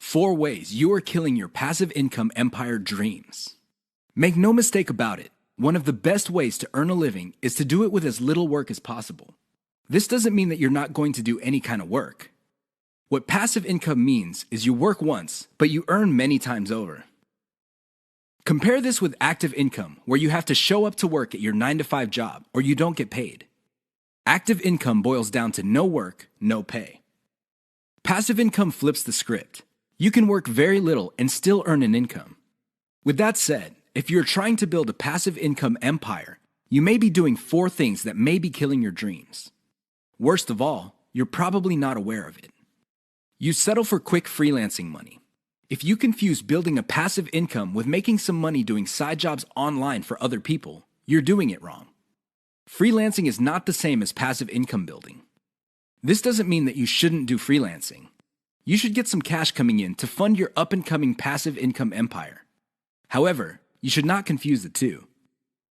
4 ways you are killing your passive income empire dreams. Make no mistake about it, one of the best ways to earn a living is to do it with as little work as possible. This doesn't mean that you're not going to do any kind of work. What passive income means is you work once, but you earn many times over. Compare this with active income, where you have to show up to work at your 9-to-5 job or you don't get paid. Active income boils down to no work, no pay. Passive income flips the script. You can work very little and still earn an income. With that said, if you're trying to build a passive income empire, you may be doing 4 things that may be killing your dreams. Worst of all, you're probably not aware of it. You settle for quick freelancing money. If you confuse building a passive income with making some money doing side jobs online for other people, you're doing it wrong. Freelancing is not the same as passive income building. This doesn't mean that you shouldn't do freelancing. You should get some cash coming in to fund your up-and-coming passive income empire. However, you should not confuse the two.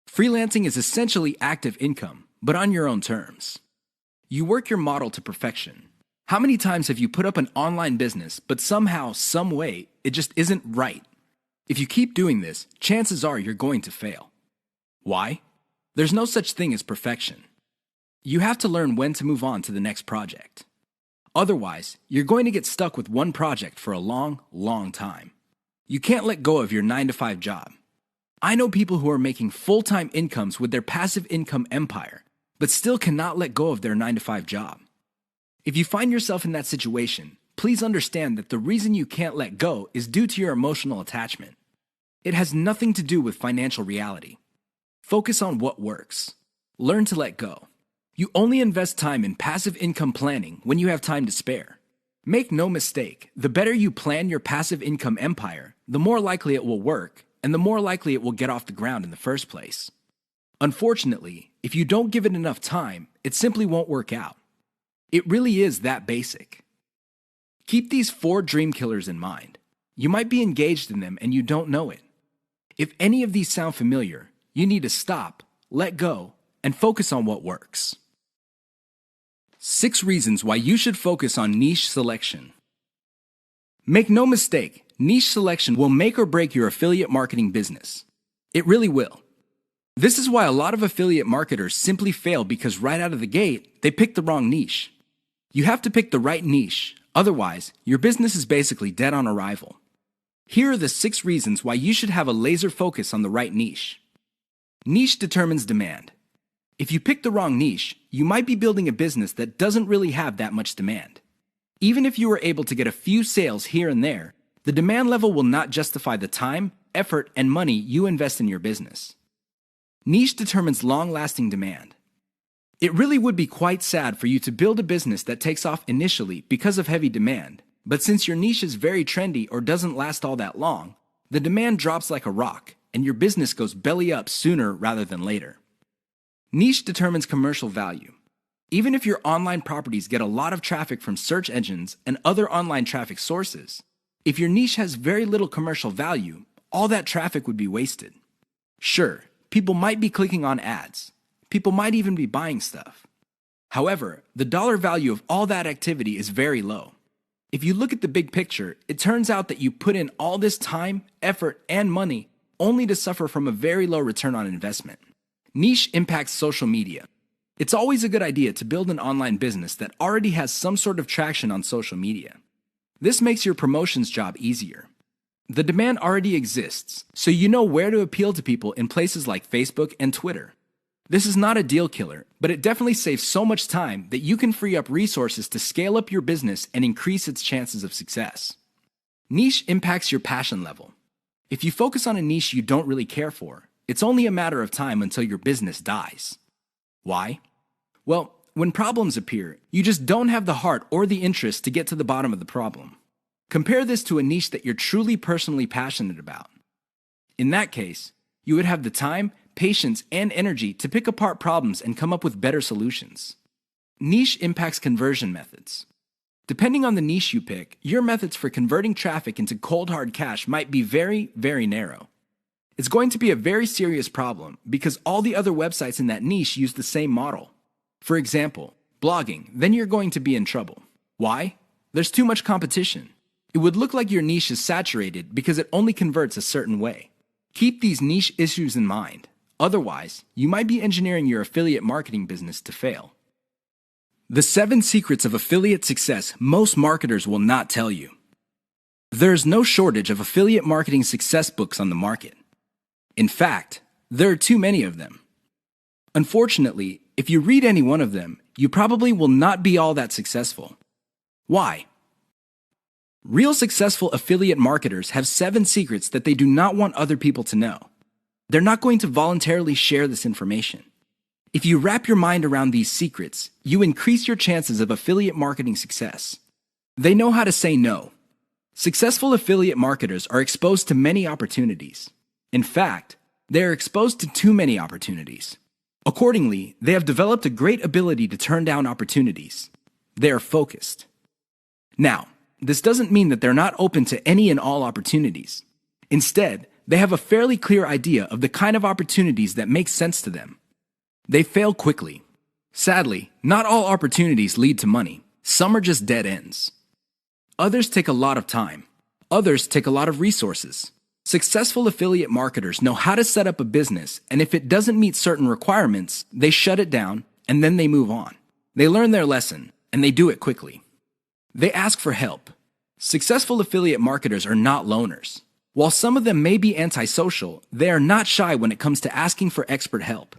Freelancing is essentially active income, but on your own terms. You work your model to perfection. How many times have you put up an online business, but somehow, some way, it just isn't right? If you keep doing this, chances are you're going to fail. Why? There's no such thing as perfection. You have to learn when to move on to the next project. Otherwise, you're going to get stuck with one project for a long, long time. You can't let go of your 9-to-5 job. I know people who are making full-time incomes with their passive income empire, but still cannot let go of their 9-to-5 job. If you find yourself in that situation, please understand that the reason you can't let go is due to your emotional attachment. It has nothing to do with financial reality. Focus on what works. Learn to let go. You only invest time in passive income planning when you have time to spare. Make no mistake, the better you plan your passive income empire, the more likely it will work, and the more likely it will get off the ground in the first place. Unfortunately, if you don't give it enough time, it simply won't work out. It really is that basic. Keep these 4 dream killers in mind. You might be engaged in them and you don't know it. If any of these sound familiar, you need to stop, let go, and focus on what works. 6 reasons why you should focus on niche selection. Make no mistake, niche selection will make or break your affiliate marketing business. It really will. This is why a lot of affiliate marketers simply fail because right out of the gate, they pick the wrong niche. You have to pick the right niche, otherwise, your business is basically dead on arrival. Here are the 6 reasons why you should have a laser focus on the right niche. Niche determines demand. If you pick the wrong niche, you might be building a business that doesn't really have that much demand. Even if you were able to get a few sales here and there, the demand level will not justify the time, effort, and money you invest in your business. Niche determines long-lasting demand. It really would be quite sad for you to build a business that takes off initially because of heavy demand, but since your niche is very trendy or doesn't last all that long, the demand drops like a rock, and your business goes belly up sooner rather than later. Niche determines commercial value. Even if your online properties get a lot of traffic from search engines and other online traffic sources, if your niche has very little commercial value, all that traffic would be wasted. Sure, people might be clicking on ads. People might even be buying stuff. However, the dollar value of all that activity is very low. If you look at the big picture, it turns out that you put in all this time, effort, and money only to suffer from a very low return on investment. Niche impacts social media. It's always a good idea to build an online business that already has some sort of traction on social media. This makes your promotions job easier. The demand already exists, so you know where to appeal to people in places like Facebook and Twitter. This is not a deal killer, but it definitely saves so much time that you can free up resources to scale up your business and increase its chances of success. Niche impacts your passion level. If you focus on a niche you don't really care for, it's only a matter of time until your business dies. Why? Well, when problems appear, you just don't have the heart or the interest to get to the bottom of the problem. Compare this to a niche that you're truly personally passionate about. In that case, you would have the time, patience, and energy to pick apart problems and come up with better solutions. Niche impacts conversion methods. Depending on the niche you pick, your methods for converting traffic into cold hard cash might be very, very narrow. It's going to be a very serious problem because all the other websites in that niche use the same model. For example, blogging, then you're going to be in trouble. Why? There's too much competition. It would look like your niche is saturated because it only converts a certain way. Keep these niche issues in mind. Otherwise, you might be engineering your affiliate marketing business to fail. The 7 secrets of affiliate success most marketers will not tell you. There is no shortage of affiliate marketing success books on the market. In fact, there are too many of them. Unfortunately, if you read any one of them, you probably will not be all that successful. Why? Real successful affiliate marketers have 7 secrets that they do not want other people to know. They're not going to voluntarily share this information. If you wrap your mind around these secrets, you increase your chances of affiliate marketing success. They know how to say no. Successful affiliate marketers are exposed to many opportunities. In fact, they are exposed to too many opportunities. Accordingly, they have developed a great ability to turn down opportunities. They are focused. Now, this doesn't mean that they're not open to any and all opportunities. Instead, they have a fairly clear idea of the kind of opportunities that make sense to them. They fail quickly. Sadly, not all opportunities lead to money. Some are just dead ends. Others take a lot of time. Others take a lot of resources. Successful affiliate marketers know how to set up a business, and if it doesn't meet certain requirements, they shut it down and then they move on. They learn their lesson, and they do it quickly. They ask for help. Successful affiliate marketers are not loners. While some of them may be antisocial, they are not shy when it comes to asking for expert help.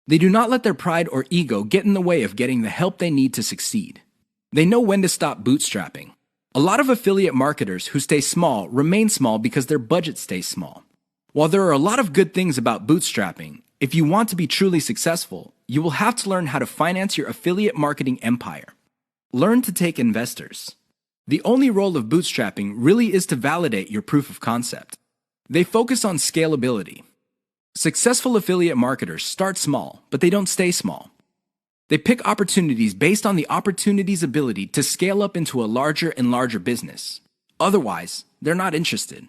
They do not let their pride or ego get in the way of getting the help they need to succeed. They know when to stop bootstrapping. A lot of affiliate marketers who stay small remain small because their budget stays small. While there are a lot of good things about bootstrapping, if you want to be truly successful, you will have to learn how to finance your affiliate marketing empire. Learn to take investors. The only role of bootstrapping really is to validate your proof of concept. They focus on scalability. Successful affiliate marketers start small, but they don't stay small. They pick opportunities based on the opportunity's ability to scale up into a larger and larger business. Otherwise, they're not interested.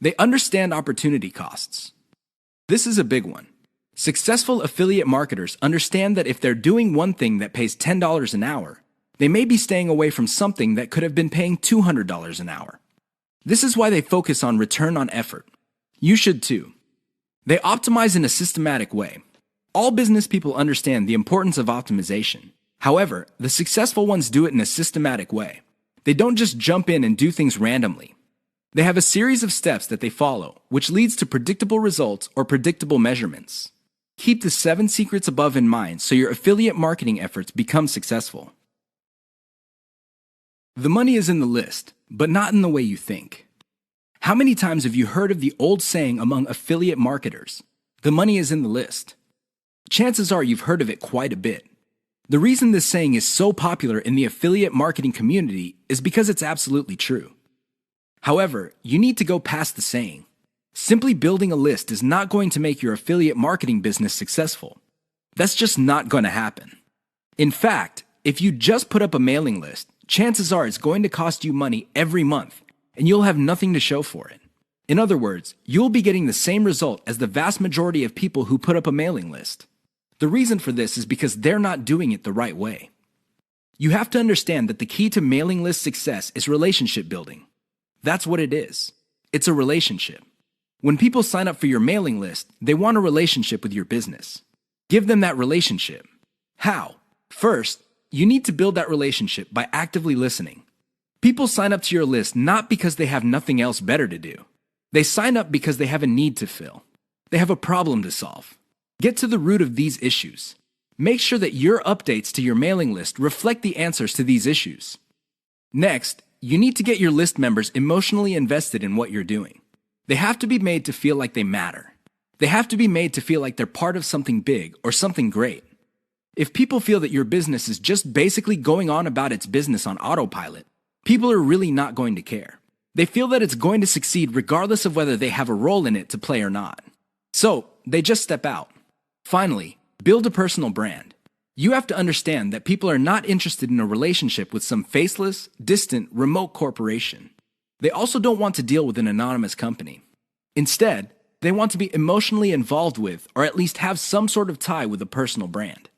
They understand opportunity costs. This is a big one. Successful affiliate marketers understand that if they're doing one thing that pays $10 an hour, they may be staying away from something that could have been paying $200 an hour. This is why they focus on return on effort. You should too. They optimize in a systematic way. All business people understand the importance of optimization. However, the successful ones do it in a systematic way. They don't just jump in and do things randomly. They have a series of steps that they follow, which leads to predictable results or predictable measurements. Keep the 7 secrets above in mind so your affiliate marketing efforts become successful. The money is in the list, but not in the way you think. How many times have you heard of the old saying among affiliate marketers, "The money is in the list"? Chances are you've heard of it quite a bit. The reason this saying is so popular in the affiliate marketing community is because it's absolutely true. However, you need to go past the saying. Simply building a list is not going to make your affiliate marketing business successful. That's just not going to happen. In fact, if you just put up a mailing list, chances are it's going to cost you money every month, and you'll have nothing to show for it. In other words, you'll be getting the same result as the vast majority of people who put up a mailing list. The reason for this is because they're not doing it the right way. You have to understand that the key to mailing list success is relationship building. That's what it is. It's a relationship. When people sign up for your mailing list, they want a relationship with your business. Give them that relationship. How? First, you need to build that relationship by actively listening. People sign up to your list not because they have nothing else better to do. They sign up because they have a need to fill. They have a problem to solve. Get to the root of these issues. Make sure that your updates to your mailing list reflect the answers to these issues. Next, you need to get your list members emotionally invested in what you're doing. They have to be made to feel like they matter. They have to be made to feel like they're part of something big or something great. If people feel that your business is just basically going on about its business on autopilot, people are really not going to care. They feel that it's going to succeed regardless of whether they have a role in it to play or not. So, they just step out. Finally, build a personal brand. You have to understand that people are not interested in a relationship with some faceless, distant, remote corporation. They also don't want to deal with an anonymous company. Instead, they want to be emotionally involved with or at least have some sort of tie with a personal brand.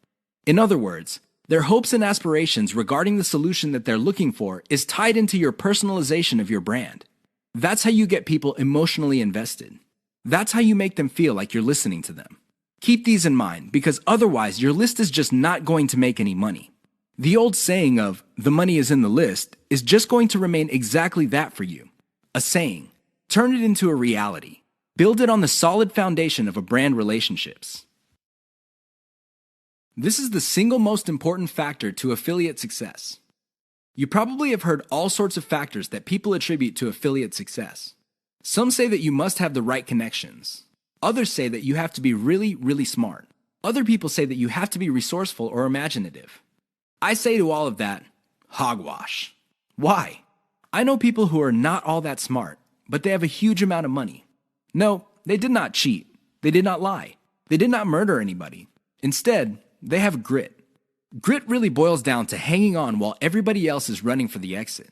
In other words, Their hopes and aspirations regarding the solution that they're looking for is tied into your personalization of your brand. That's how you get people emotionally invested. That's how you make them feel like you're listening to them. Keep these in mind, because otherwise your list is just not going to make any money. The old saying of, "the money is in the list," is just going to remain exactly that for you. A saying. Turn it into a reality. Build it on the solid foundation of a brand relationships. This is the single most important factor to affiliate success. You probably have heard all sorts of factors that people attribute to affiliate success. Some say that you must have the right connections. Others say that you have to be really, really smart. Other people say that you have to be resourceful or imaginative. I say to all of that, hogwash. Why? I know people who are not all that smart, but they have a huge amount of money. No, they did not cheat. They did not lie. They did not murder anybody. Instead, they have grit. Grit really boils down to hanging on while everybody else is running for the exit.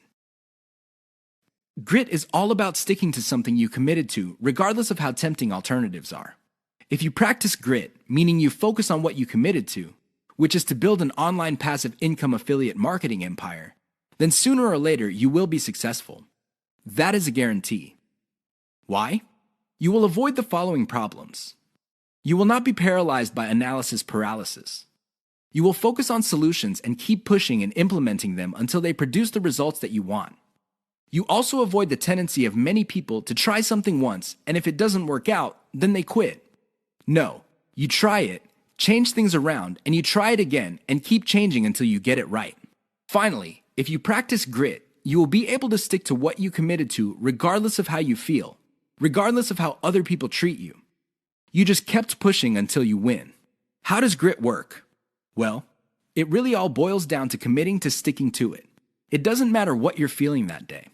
Grit is all about sticking to something you committed to, regardless of how tempting alternatives are. If you practice grit, meaning you focus on what you committed to, which is to build an online passive income affiliate marketing empire, then sooner or later you will be successful. That is a guarantee. Why? You will avoid the following problems. You will not be paralyzed by analysis paralysis. You will focus on solutions and keep pushing and implementing them until they produce the results that you want. You also avoid the tendency of many people to try something once, and if it doesn't work out, then they quit. No, you try it, change things around, and you try it again and keep changing until you get it right. Finally, if you practice grit, you will be able to stick to what you committed to regardless of how you feel, regardless of how other people treat you. You just kept pushing until you win. How does grit work? Well, it really all boils down to committing to sticking to it. It doesn't matter what you're feeling that day.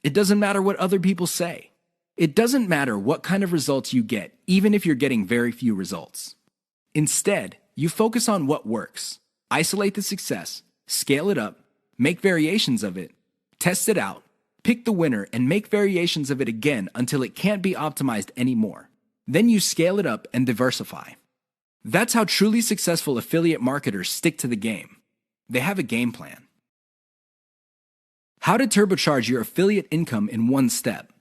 It doesn't matter what other people say. It doesn't matter what kind of results you get, even if you're getting very few results. Instead, you focus on what works. Isolate the success, scale it up, make variations of it, test it out, pick the winner, and make variations of it again until it can't be optimized anymore. Then you scale it up and diversify. That's how truly successful affiliate marketers stick to the game. They have a game plan. How to turbocharge your affiliate income in one step.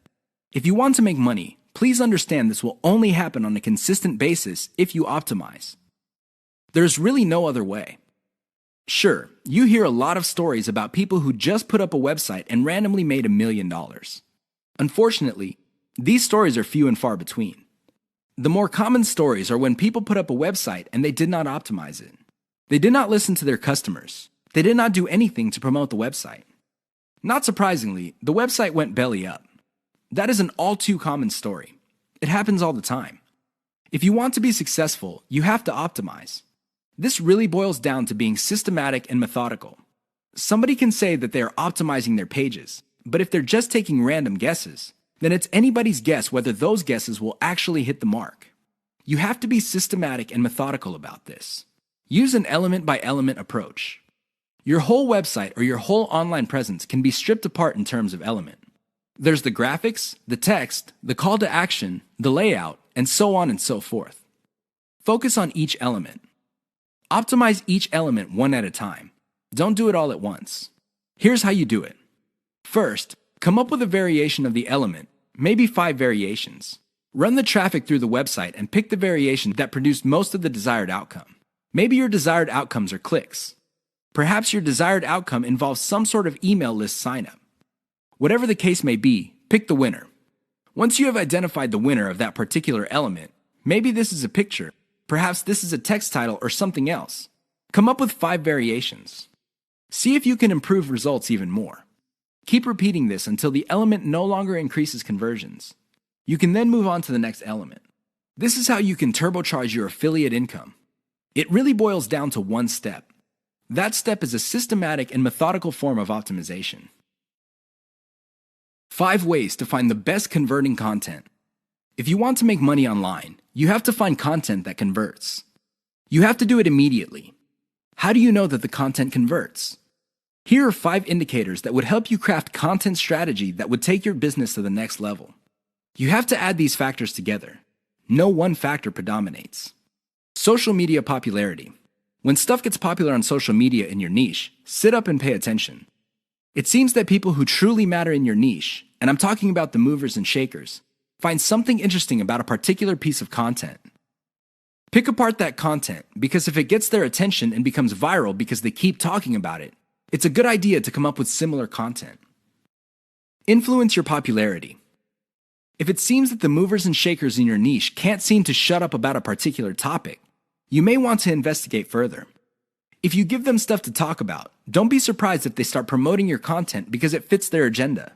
If you want to make money, please understand this will only happen on a consistent basis if you optimize. There's really no other way. Sure, you hear a lot of stories about people who just put up a website and randomly made $1 million. Unfortunately, these stories are few and far between. The more common stories are when people put up a website and they did not optimize it. They did not listen to their customers. They did not do anything to promote the website. Not surprisingly, the website went belly up. That is an all too common story. It happens all the time. If you want to be successful, you have to optimize. This really boils down to being systematic and methodical. Somebody can say that they are optimizing their pages, but if they're just taking random guesses, then it's anybody's guess whether those guesses will actually hit the mark. You have to be systematic and methodical about this. Use an element-by-element approach. Your whole website or your whole online presence can be stripped apart in terms of element. There's the graphics, the text, the call to action, the layout, and so on and so forth. Focus on each element. Optimize each element one at a time. Don't do it all at once. Here's how you do it. First, come up with a variation of the element, maybe 5 variations. Run the traffic through the website and pick the variation that produced most of the desired outcome. Maybe your desired outcomes are clicks. Perhaps your desired outcome involves some sort of email list signup. Whatever the case may be, pick the winner. Once you have identified the winner of that particular element, maybe this is a picture, perhaps this is a text title or something else. Come up with 5 variations. See if you can improve results even more. Keep repeating this until the element no longer increases conversions. You can then move on to the next element. This is how you can turbocharge your affiliate income. It really boils down to one step. That step is a systematic and methodical form of optimization. 5 ways to find the best converting content. If you want to make money online, you have to find content that converts. You have to do it immediately. How do you know that the content converts? Here are 5 indicators that would help you craft content strategy that would take your business to the next level. You have to add these factors together. No one factor predominates. Social media popularity. When stuff gets popular on social media in your niche, sit up and pay attention. It seems that people who truly matter in your niche, and I'm talking about the movers and shakers, find something interesting about a particular piece of content. Pick apart that content, because if it gets their attention and becomes viral because they keep talking about it, it's a good idea to come up with similar content. Influence your popularity. If it seems that the movers and shakers in your niche can't seem to shut up about a particular topic, you may want to investigate further. If you give them stuff to talk about, don't be surprised if they start promoting your content because it fits their agenda.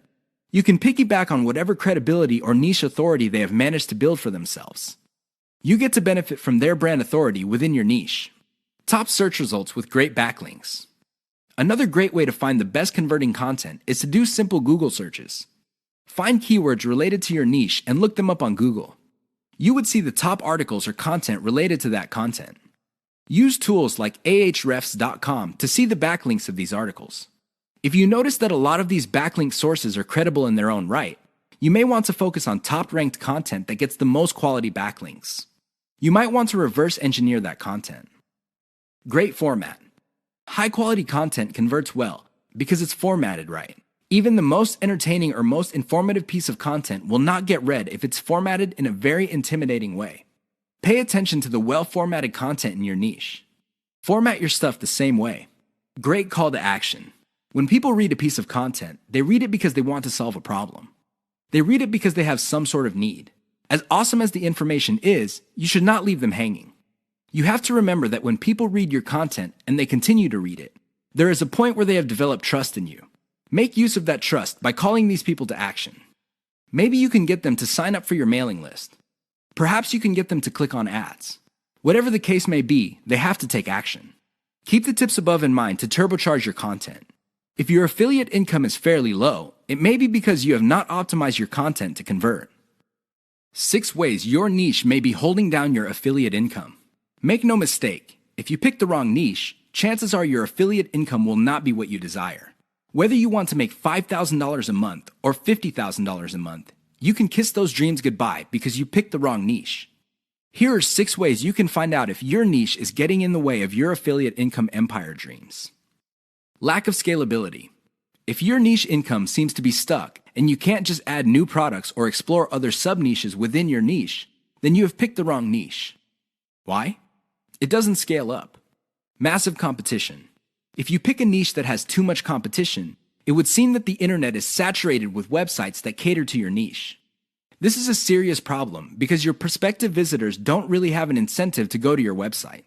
You can piggyback on whatever credibility or niche authority they have managed to build for themselves. You get to benefit from their brand authority within your niche. Top search results with great backlinks. Another great way to find the best converting content is to do simple Google searches. Find keywords related to your niche and look them up on Google. You would see the top articles or content related to that content. Use tools like ahrefs.com to see the backlinks of these articles. If you notice that a lot of these backlink sources are credible in their own right, you may want to focus on top-ranked content that gets the most quality backlinks. You might want to reverse engineer that content. Great format. High-quality content converts well because it's formatted right. Even the most entertaining or most informative piece of content will not get read if it's formatted in a very intimidating way. Pay attention to the well-formatted content in your niche. Format your stuff the same way. Great call to action. When people read a piece of content, they read it because they want to solve a problem. They read it because they have some sort of need. As awesome as the information is, you should not leave them hanging. You have to remember that when people read your content and they continue to read it, there is a point where they have developed trust in you. Make use of that trust by calling these people to action. Maybe you can get them to sign up for your mailing list. Perhaps you can get them to click on ads. Whatever the case may be, they have to take action. Keep the tips above in mind to turbocharge your content. If your affiliate income is fairly low, it may be because you have not optimized your content to convert. 6 ways your niche may be holding down your affiliate income. Make no mistake, if you pick the wrong niche, chances are your affiliate income will not be what you desire. Whether you want to make $5,000 a month or $50,000 a month, you can kiss those dreams goodbye because you picked the wrong niche. Here are 6 ways you can find out if your niche is getting in the way of your affiliate income empire dreams. Lack of scalability. If your niche income seems to be stuck and you can't just add new products or explore other sub-niches within your niche, then you have picked the wrong niche. Why? It doesn't scale up. Massive competition. If you pick a niche that has too much competition, it would seem that the internet is saturated with websites that cater to your niche. This is a serious problem because your prospective visitors don't really have an incentive to go to your website.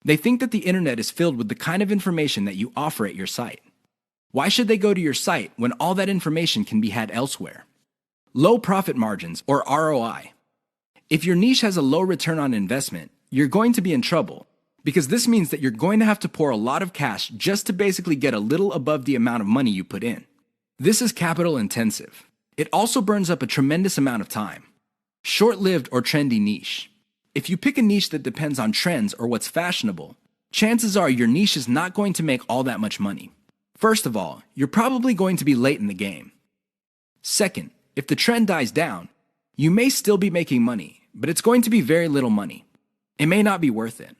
They think that the internet is filled with the kind of information that you offer at your site. Why should they go to your site when all that information can be had elsewhere? Low profit margins or ROI. If your niche has a low return on investment, you're going to be in trouble because this means that you're going to have to pour a lot of cash just to basically get a little above the amount of money you put in. This is capital intensive. It also burns up a tremendous amount of time. Short-lived or trendy niche. If you pick a niche that depends on trends or what's fashionable, chances are your niche is not going to make all that much money. First of all, you're probably going to be late in the game. Second, if the trend dies down, you may still be making money, but it's going to be very little money. It may not be worth it.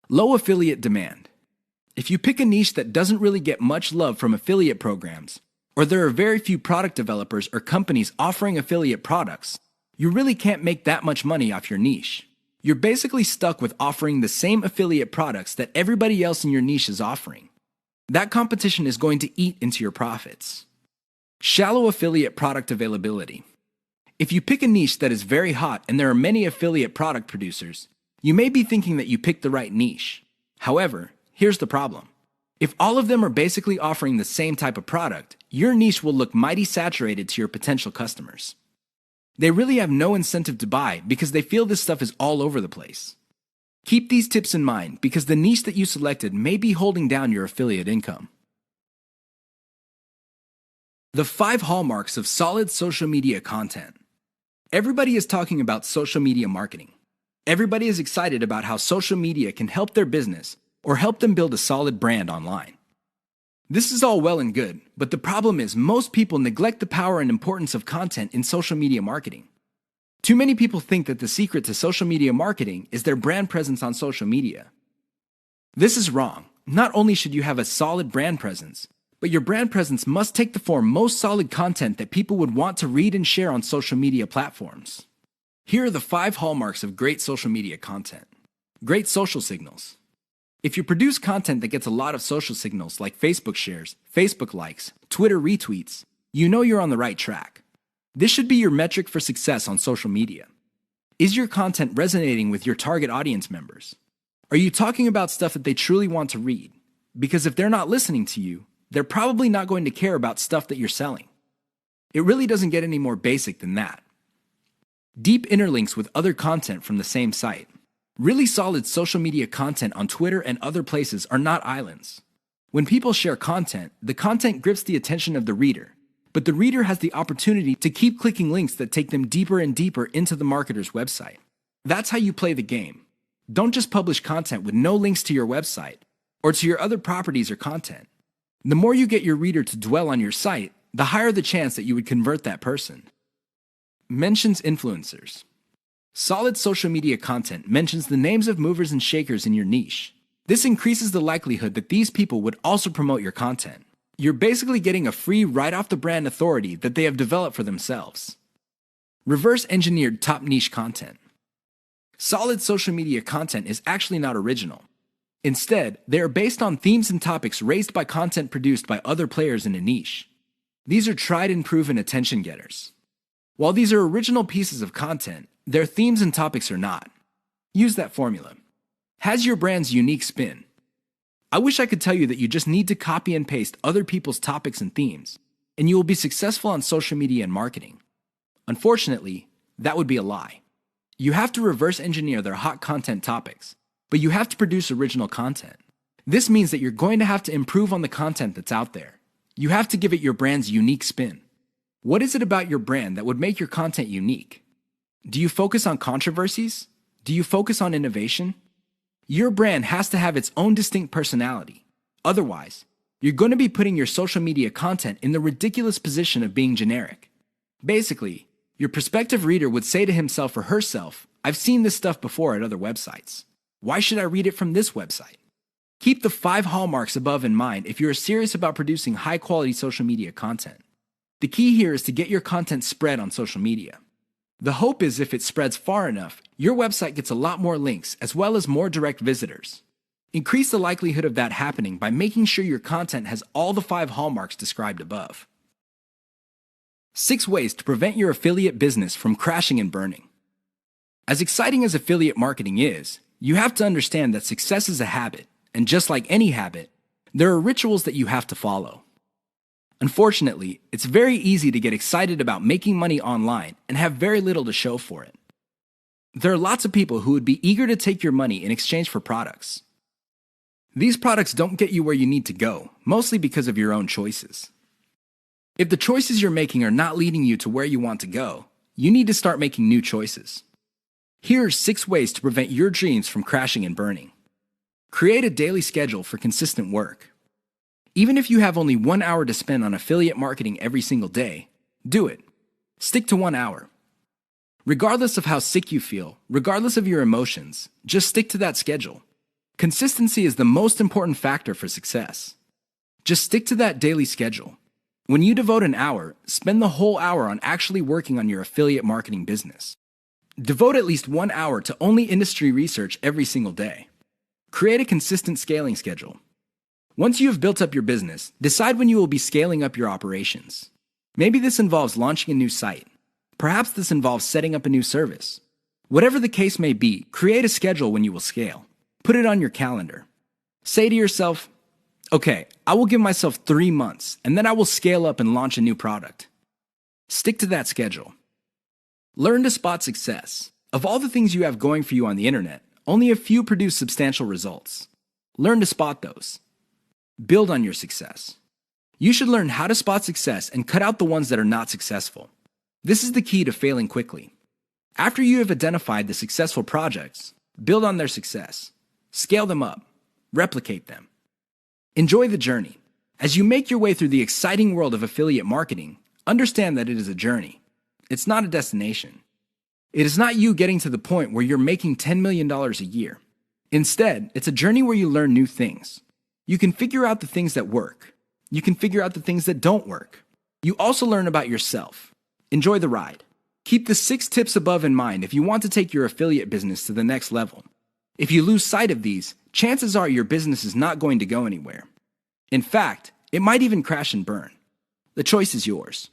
Low affiliate demand. If you pick a niche that doesn't really get much love from affiliate programs, or there are very few product developers or companies offering affiliate products, you really can't make that much money off your niche. You're basically stuck with offering the same affiliate products that everybody else in your niche is offering. That competition is going to eat into your profits. Shallow affiliate product availability. If you pick a niche that is very hot and there are many affiliate product producers, you may be thinking that you picked the right niche. However, here's the problem. If all of them are basically offering the same type of product, your niche will look mighty saturated to your potential customers. They really have no incentive to buy because they feel this stuff is all over the place. Keep these tips in mind because the niche that you selected may be holding down your affiliate income. The 5 hallmarks of solid social media content. Everybody is talking about social media marketing. Everybody is excited about how social media can help their business or help them build a solid brand online. This is all well and good, but the problem is most people neglect the power and importance of content in social media marketing. Too many people think that the secret to social media marketing is their brand presence on social media. This is wrong. Not only should you have a solid brand presence, but your brand presence must take the form most solid content that people would want to read and share on social media platforms. Here are the 5 hallmarks of great social media content. Great social signals. If you produce content that gets a lot of social signals like Facebook shares, Facebook likes, Twitter retweets, you know you're on the right track. This should be your metric for success on social media. Is your content resonating with your target audience members? Are you talking about stuff that they truly want to read? Because if they're not listening to you, they're probably not going to care about stuff that you're selling. It really doesn't get any more basic than that. Deep interlinks with other content from the same site. Really solid social media content on Twitter and other places are not islands. When people share content, the content grips the attention of the reader, but the reader has the opportunity to keep clicking links that take them deeper and deeper into the marketer's website. That's how you play the game. Don't just publish content with no links to your website or to your other properties or content. The more you get your reader to dwell on your site, the higher the chance that you would convert that person. Mentions influencers. Solid social media content mentions the names of movers and shakers in your niche. This increases the likelihood that these people would also promote your content. You're basically getting a free right-off-the-brand authority that they have developed for themselves. Reverse-engineered top niche content. Solid social media content is actually not original. Instead, they are based on themes and topics raised by content produced by other players in a niche. These are tried and proven attention getters. While these are original pieces of content, their themes and topics are not. Use that formula. Has your brand's unique spin. I wish I could tell you that you just need to copy and paste other people's topics and themes, and you will be successful on social media and marketing. Unfortunately, that would be a lie. You have to reverse engineer their hot content topics, but you have to produce original content. This means that you're going to have to improve on the content that's out there. You have to give it your brand's unique spin. What is it about your brand that would make your content unique? Do you focus on controversies? Do you focus on innovation? Your brand has to have its own distinct personality. Otherwise, you're going to be putting your social media content in the ridiculous position of being generic. Basically, your prospective reader would say to himself or herself, "I've seen this stuff before at other websites. Why should I read it from this website?" Keep the 5 hallmarks above in mind if you're serious about producing high-quality social media content. The key here is to get your content spread on social media. The hope is if it spreads far enough, your website gets a lot more links as well as more direct visitors. Increase the likelihood of that happening by making sure your content has all the 5 hallmarks described above. 6 ways to prevent your affiliate business from crashing and burning. As exciting as affiliate marketing is, you have to understand that success is a habit, and just like any habit, there are rituals that you have to follow. Unfortunately, it's very easy to get excited about making money online and have very little to show for it. There are lots of people who would be eager to take your money in exchange for products. These products don't get you where you need to go, mostly because of your own choices. If the choices you're making are not leading you to where you want to go, you need to start making new choices. Here are 6 ways to prevent your dreams from crashing and burning. Create a daily schedule for consistent work. Even if you have only 1 hour to spend on affiliate marketing every single day, do it. Stick to 1 hour. Regardless of how sick you feel, regardless of your emotions, just stick to that schedule. Consistency is the most important factor for success. Just stick to that daily schedule. When you devote an hour, spend the whole hour on actually working on your affiliate marketing business. Devote at least 1 hour to only industry research every single day. Create a consistent scaling schedule. Once you have built up your business, decide when you will be scaling up your operations. Maybe this involves launching a new site. Perhaps this involves setting up a new service. Whatever the case may be, create a schedule when you will scale. Put it on your calendar. Say to yourself, "Okay, I will give myself 3 months, and then I will scale up and launch a new product." Stick to that schedule. Learn to spot success. Of all the things you have going for you on the internet, only a few produce substantial results. Learn to spot those. Build on your success. You should learn how to spot success and cut out the ones that are not successful. This is the key to failing quickly. After you have identified the successful projects, build on their success. Scale them up. Replicate them. Enjoy the journey. As you make your way through the exciting world of affiliate marketing, understand that it is a journey. It's not a destination. It is not you getting to the point where you're making $10 million a year. Instead, it's a journey where you learn new things. You can figure out the things that work. You can figure out the things that don't work. You also learn about yourself. Enjoy the ride. Keep the 6 tips above in mind if you want to take your affiliate business to the next level. If you lose sight of these, chances are your business is not going to go anywhere. In fact, it might even crash and burn. The choice is yours.